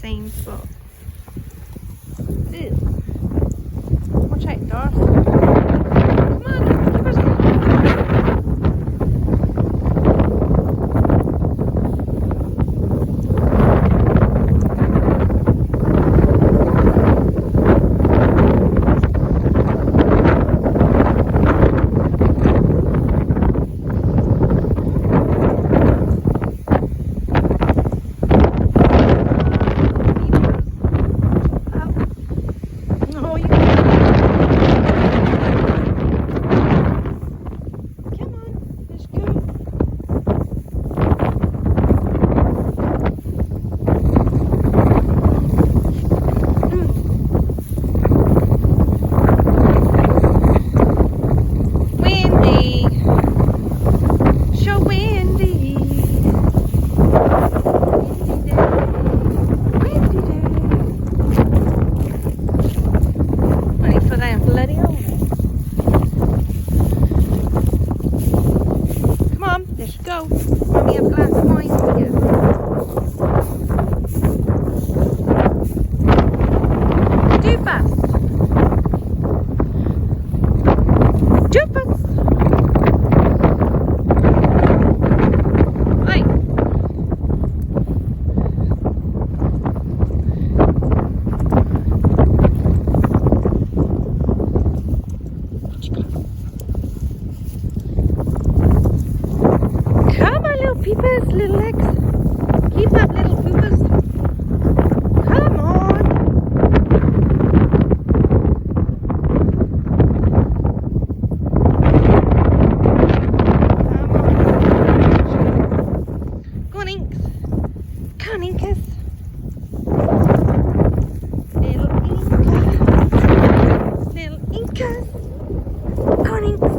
same spot. Ew. Watch out, Darth. Come on, give us go. Mommy have a glass of wine for you. Do fast. Do fast. Right. Come on, little peepers, little legs. Keep up, little poopers. Come on. Come on, Inks. Come on, Inkus. Little Inkus. Little Inkus. Come on, Inks.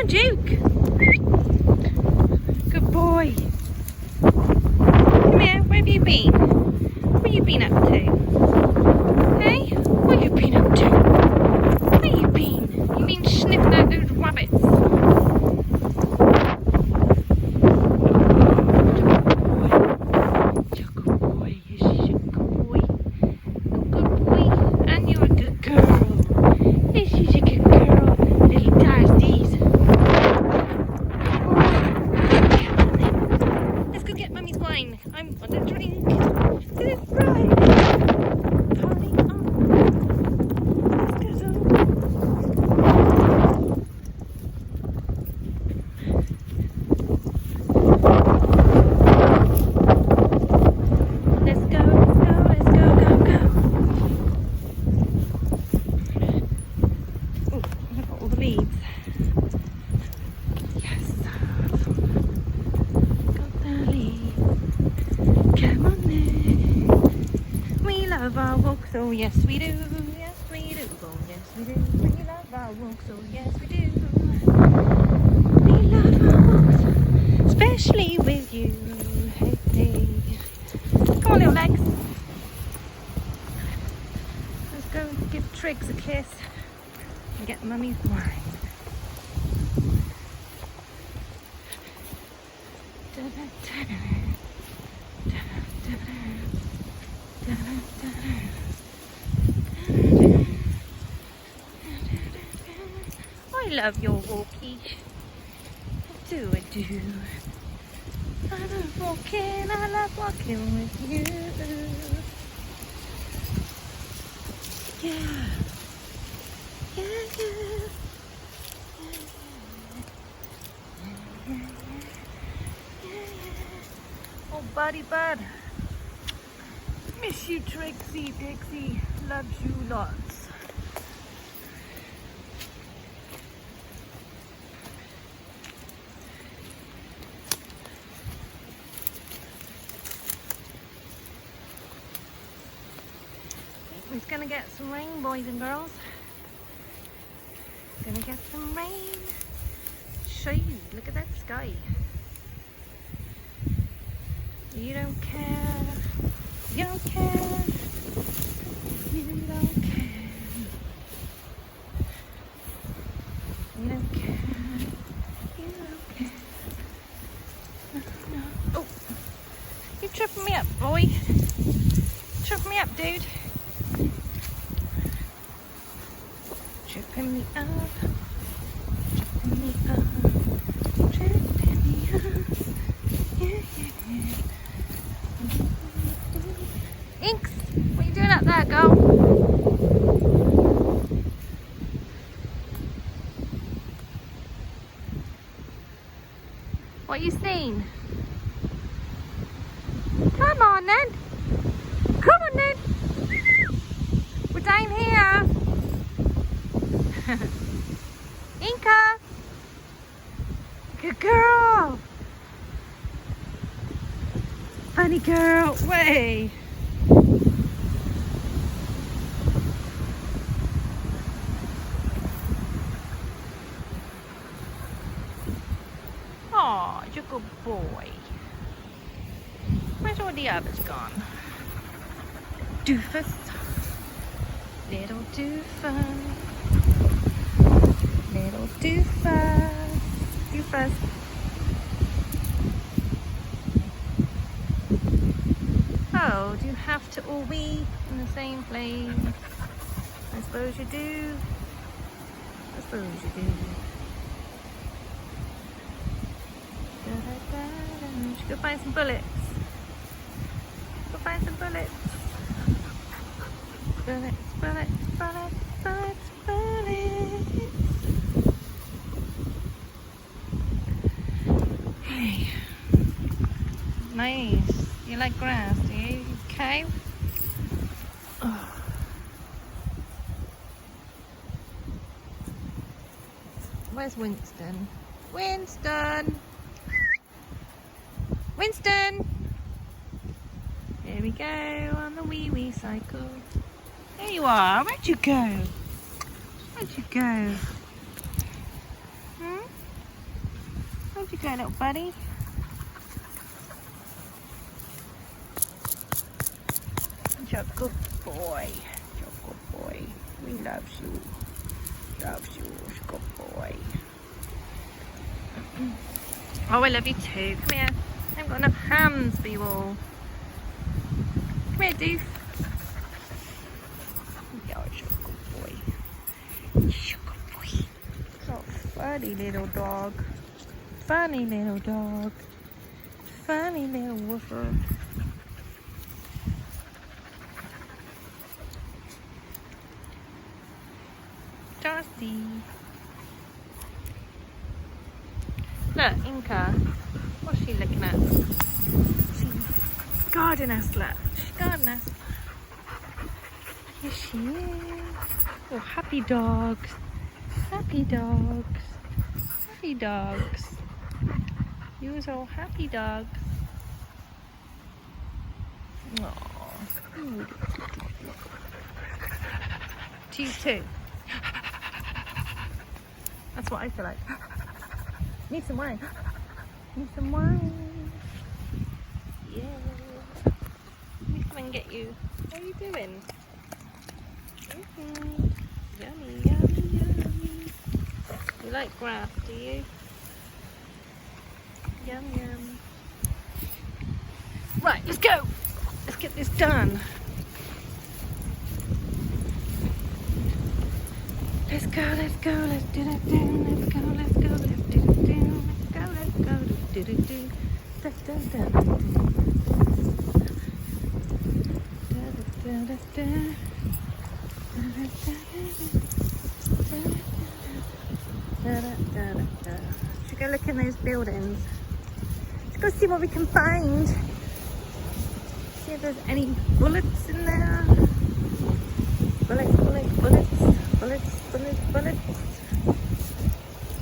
Duke. Good boy. Come here, where have you been? What have you been up to? Hey? What have you been up to? Where have you been? You've been sniffing out those rabbits. You're a good boy. Yes, you're a good boy. You're a good boy. And you're a good girl. Yes, she's a good girl. Little oh yes we do. Yes we do. Oh yes we do. We love our walks, oh yes we do. We love our walks, especially with you. Hey, hey. Come on, little legs. Let's go give Triggs a kiss and get Mummy's wine. I love your walkie. I do. I love walking with you. Yeah. Oh, buddy bud. Miss you, Trixie. Dixie loves you lots. It's gonna get some rain, boys and girls. Gonna get some rain. Show you, look at that sky. You don't care. You don't care. You don't care. You don't care. You don't care. No. Oh, you're tripping me up, boy. Tripping me up, dude. Tripping me up. Tripping me up. Tripping me up. Yeah, yeah, yeah. Inks, what are you doing up there, girl? What you seen? Come on then. Come on then. We're down here. Inka. Good girl. Funny girl. Way. Oh, you're a good boy. Where's all the others gone? Doofus. Little doofus. Little doofus. Doofus. Oh, do you have to all be in the same place? I suppose you do. I suppose you do. Should go find some bullets. Go find some bullets. Bullets, bullets, bullets, bullets, bullets. Hey. Nice. You like grass, do you? Okay. Oh. Where's Winston? Winston! Winston! Here we go on the wee cycle. There you are. Where'd you go? Where'd you go? Hmm? Where'd you go, little buddy? You're a good boy. You're a good boy. We love you. Loves you. You're a good boy. Oh, I love you too. Come here. I haven't got enough hands for you all. Come here, Doof. Yeah, you're a good boy. You're a good boy. Oh, funny little dog. Funny little dog. Funny little woofer. Darcy. Look, Inka. What's she looking at? Gardeners, look. She's gardeners. Here she is. Oh, happy dogs. Happy dogs. Happy dogs. You're all happy dogs. Aww. to you too. That's what I feel like. Need some wine. Need some wine. Yeah. Let me come and get you. What are you doing? Yummy, yummy, yummy. You like grass, do you? Yum, yum. Right, let's go. Let's get this done. Let's go, let's go, let's do it, do. Let's go, let's go, let's do it, do. Let's go, let's do it, do. Da, da, da, da, da, da, da, da. Should go look in those buildings. Let's go see what we can find. See if there's any bullets in there. Bullets, bullets, bullets, bullets, bullets, bullets.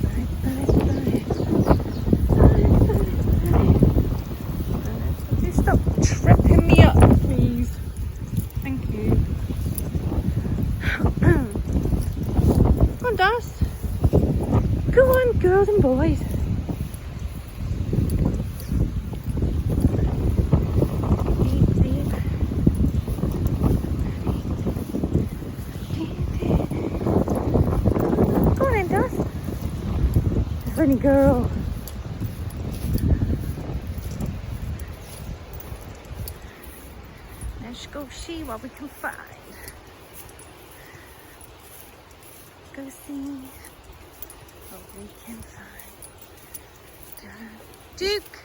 Bullets, bullets, bullets. Bullets, bullets, bullets. Would you stop tripping me up, please? Thank you. Come on, Dust. Go on, girls and boys. Go on then, Dust. Funny girl. Let's go see what we can find. Go see what we can find. Duke,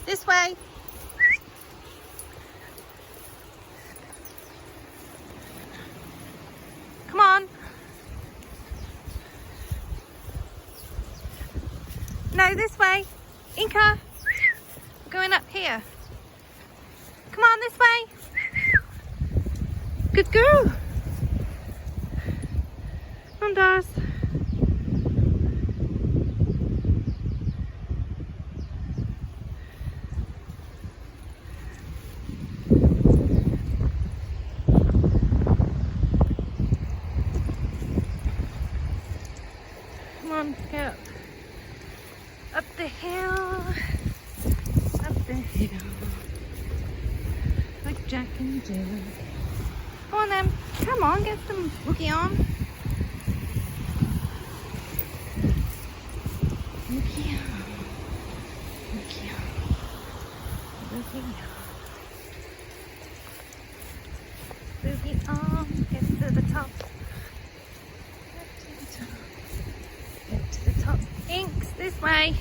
this way. Come on. No, this way. Inca, we're going up here. Come on, this way. Good girl. Come on, Dars. Come on, get up. Up the hill. Up the hill. Like Jack and Jill. Come on then. Come on, get some boogie on. Boogie on. Boogie on. Boogie on. Boogie on. Get to the top. Get to the top. Get to the top. Inks, this way.